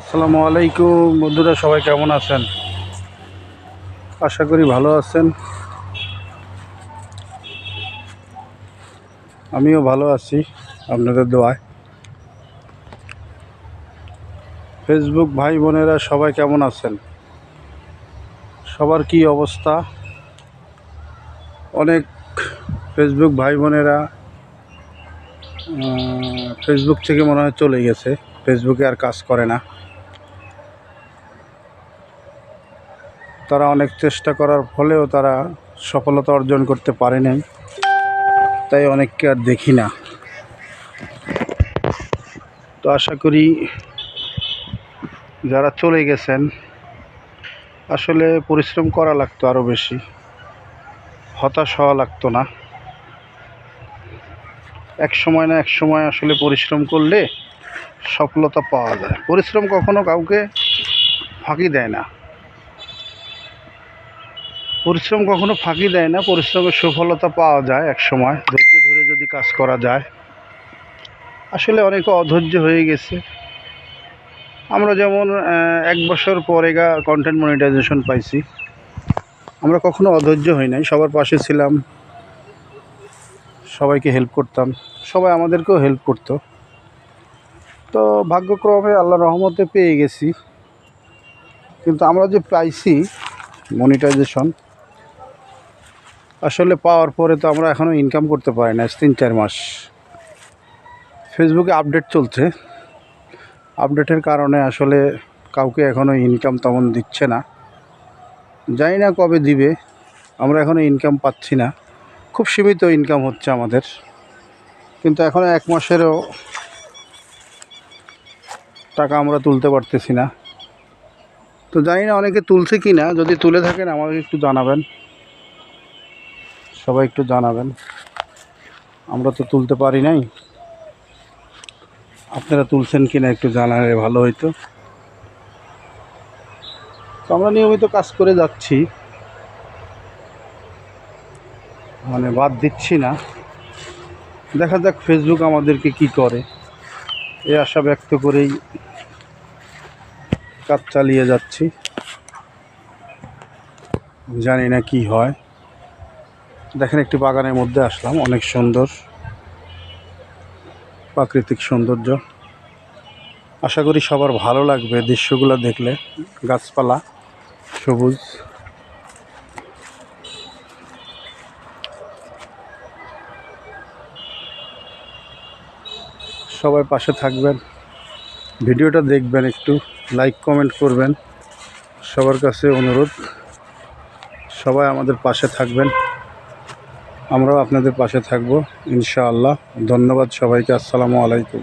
আসসালামু আলাইকুম বন্ধুরা, সবাই কেমন আছেন? আশা করি ভালো আছেন। আমিও ভালো আছি আপনাদের দোয়ায়। ফেসবুক ভাই বোনেরা সবাই কেমন আছেন? সবার কি অবস্থা? অনেক ফেসবুক ভাই বোনেরা ফেসবুক থেকে মনে হয় চলে গেছে, ফেসবুকে আর কাজ করে না। তারা অনেক চেষ্টা করার ফলেও তারা সফলতা অর্জন করতে পারে নাই, তাই অনেককে আর দেখি না। তো আশা করি যারা চলে গেছেন, আসলে পরিশ্রম করা লাগতো আরও বেশি, হতাশ হওয়া লাগতো না। এক সময় না এক সময় আসলে পরিশ্রম করলে সফলতা পাওয়া যায়। পরিশ্রম কখনো কাউকে ফাঁকি দেয় না, পরিশ্রমের সফলতা পাওয়া যায় এক সময়, ধৈর্য ধরে যদি কাজ করা যায়। আসলে অনেকে অধৈর্য হয়ে গেছে। আমরা যেমন 1 বছর পরে কন্টেন্ট মনিটাইজেশন পাইছি, আমরা কখনো অধৈর্য হই নাই, সবার পাশে ছিলাম, সবাইকে হেল্প করতাম, সবাই আমাদেরকেও হেল্প করতো। তো ভাগ্যক্রমে আল্লাহর রহমতে পেয়ে গেছি। কিন্তু আমরা যে পাইছি মনিটাইজেশন, আসলে পাওয়ার পরে তো আমরা এখনও ইনকাম করতে পারি না। 3-4 মাস ফেসবুকে আপডেট চলছে, আপডেটের কারণে আসলে কাউকে এখনও ইনকাম তেমন দিচ্ছে না। জানি না কবে দিবে, আমরা এখনও ইনকাম পাচ্ছি না, খুব সীমিত ইনকাম হচ্ছে আমাদের। কিন্তু এখনও 1 মাসেরও টাকা আমরা তুলতে পারতেছি না। তো জানি না অনেকে তুলছে কি না, যদি তুলে থাকেন আমাকে একটু জানাবেন, সবাই একটু জানাবেন। আমরা তো তুলতে পারি নাই, আপনারা তুলছেন কি না একটু জানালে ভালো হইতো। তো আমরা নিয়মিত কাজ করে যাচ্ছি, মানে বাদ দিচ্ছি না। দেখা যাক ফেসবুক আমাদেরকে কি করে, এই আশা ব্যক্ত করেই কাজ চালিয়ে যাচ্ছি। জানি না কি হয়। দেখেন, একটি বাগানের মধ্যে আসলাম, অনেক সুন্দর প্রাকৃতিক সৌন্দর্য। আশা করি সবার ভালো লাগবে দৃশ্যগুলো দেখলে, গাছপালা সবুজ। সবাই পাশে থাকবেন, ভিডিওটা দেখবেন, একটু লাইক কমেন্ট করবেন, সবার কাছে অনুরোধ। সবাই আমাদের পাশে থাকবেন, আমরাও আপনাদের পাশে থাকব ইনশাআল্লাহ। ধন্যবাদ সবাইকে। আসসালামু আলাইকুম।